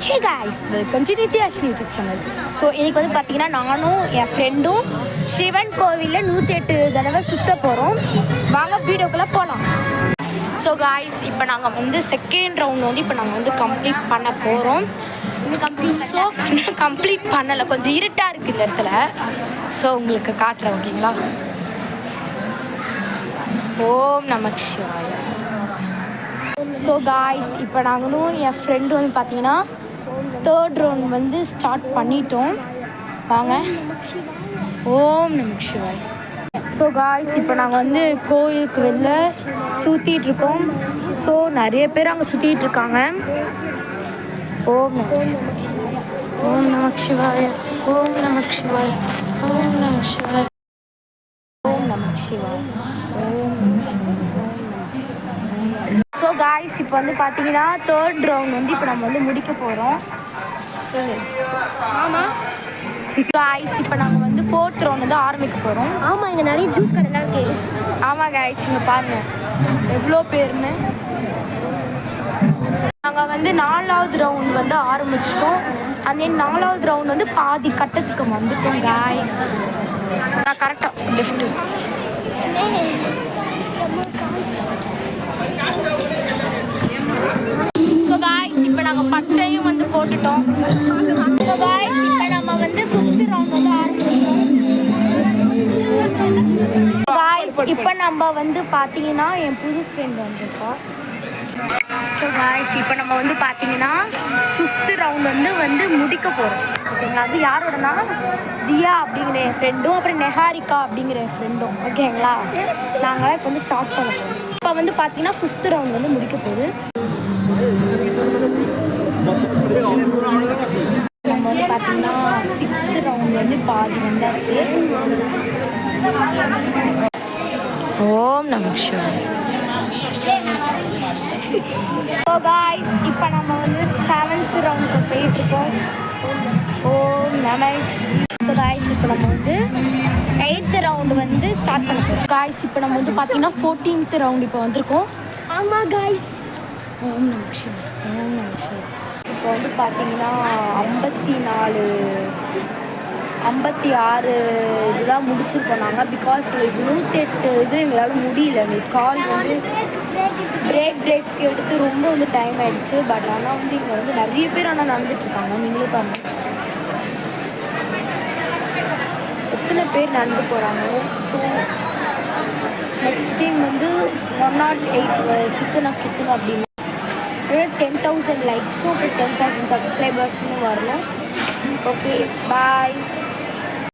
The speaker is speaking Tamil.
Hey guys, welcome to Nithyashini YouTube channel. So இன்றைக்கி வந்து பார்த்தீங்கன்னா நானும் என் ஃப்ரெண்டும் சிவன் கோவிலில் 108 தடவை சுற்ற போகிறோம். வாங்க வீடியோக்குள்ளே போகலாம். ஸோ காய்ஸ், இப்போ நாங்கள் வந்து செகண்ட் ரவுண்ட் வந்து இப்போ நாங்கள் வந்து கம்ப்ளீட் பண்ண போகிறோம். ஸோ இன்னும் கம்ப்ளீட் பண்ணலை, கொஞ்சம் இருட்டாக இருக்குது இந்த இடத்துல. ஸோ உங்களுக்கு காட்டுறேன், ஓகேங்களா? ஓம் நமக் சிவாய. ஸோ காய்ஸ், இப்போ நாங்களும் என் ஃப்ரெண்டு வந்து பார்த்தீங்கன்னா தேர்ட் ரவுண்ட் வந்து ஸ்டார்ட் பண்ணிட்டோம். வாங்க. ஓம் நமக் சிவாய். ஸோ காய்ஸ், இப்போ நாங்கள் வந்து கோயிலுக்கு வெளில சுற்றிட்டு இருக்கோம். ஸோ நிறைய பேர் அங்கே சுற்றிட்டு இருக்காங்க. ஓம் நமக் ஓம் நமக் சிவாய. ஓம் நமக் சிவாய. ஓம் நமக் சிவாய. ஓம் நமக் சிவாய. ஓம் நமக் சிவாய. ஸோ காய்ஸ், இப்போ வந்து பார்த்தீங்கன்னா தேர்ட் ரவுண்ட் வந்து இப்போ நம்ம வந்து முடிக்க போகிறோம். ஆமாம் காய்ஸ், இப்போ நாங்கள் வந்து ஃபோர்த் ரவுண்ட் வந்து ஆரம்பிக்க போகிறோம். ஆமாம், இங்கே நிறைய ஜூஸ் கடைலாம் இருக்குது. ஆமாம் காய்ஸ், இங்கே பாருங்கள் எவ்வளோ பேர்னு. நாங்கள் வந்து 4வது ரவுண்ட் வந்து ஆரம்பிச்சிட்டோம். அந்த 4வது ரவுண்ட் வந்து பாதி கட்டத்துக்கு வந்துட்டோம் காய்ஸ். நான் கரெக்டாக லெஃப்ட்டு. ஸோ காய்ஸ், இப்போ நாங்கள் பட்டையும் வந்து போட்டுட்டோம். ஸோ காய்ஸ், இப்போ நம்ம வந்து 5th ரவுண்ட் வந்து ஆரம்பிச்சிட்டோம். காய்ஸ், இப்போ நம்ம வந்து பார்த்தீங்கன்னா என் புது ஃப்ரெண்ட் வந்துருக்கா. ஸோ காய்ஸ், இப்போ நம்ம வந்து பார்த்தீங்கன்னா 5th ரவுண்ட் வந்து முடிக்க போகிறோம். ஓகேங்களா? அது யாரோடனா தியா அப்படிங்கிற என் ஃப்ரெண்டும், அப்புறம் நெஹாரிகா அப்படிங்கிற என் ஃப்ரெண்டும். ஓகேங்களா? நாங்களாம் இப்போ வந்து ஸ்டார்ட் பண்ண போகிறோம். இப்போ வந்து பார்த்தீங்கன்னா 5th ரவுண்ட் வந்து முடிக்க போகுது. நம்ம வந்து பார்த்தீங்கன்னா 6th ரவுண்ட் வந்து பாதி வந்தாச்சு. ஓம் நமக் சிவாய. ஸோ காய்ஸ், இப்போ நம்ம வந்து 7th ரவுண்டுக்கு போயிட்டுருக்கோம். ஓம் நமக். ஸோ காய்ஸ், இப்போ நம்ம வந்து 8th ரவுண்டு வந்து ஸ்டார்ட் பண்ண போகிறோம். காய்ஸ், இப்போ நம்ம வந்து பார்த்தீங்கன்னா 14th ரவுண்டு இப்போ வந்திருக்கோம். ஆமாம் காய்ஸ். ஓம் நமக் சிவாய. ஓம் நமக் சிவாய. இப்போ வந்து பார்த்தீங்கன்னா 56 இதுதான் முடிச்சிருக்கோம் நாங்கள். பிகாஸ் எங்களுக்கு 108 இது எங்களால் முடியல. எங்களுக்கு கால் வந்து பிரேக் எடுத்து ரொம்ப வந்து டைம் ஆகிடுச்சு. பட் ஆனால் வந்து இங்கே வந்து நிறைய பேர் ஆனால் நடந்துட்டுருக்காங்க. நீங்களே பாருங்க எத்தனை பேர் நடந்து போகிறாங்க. ஸோ நெக்ஸ்ட் டைம் வந்து 108 சுற்றணும் அப்படின்னு 10,000 லைக்ஸும் அப்புறம் 10,000 சப்ஸ்கிரைபர்ஸும் வரல. ஓகே, பாய்.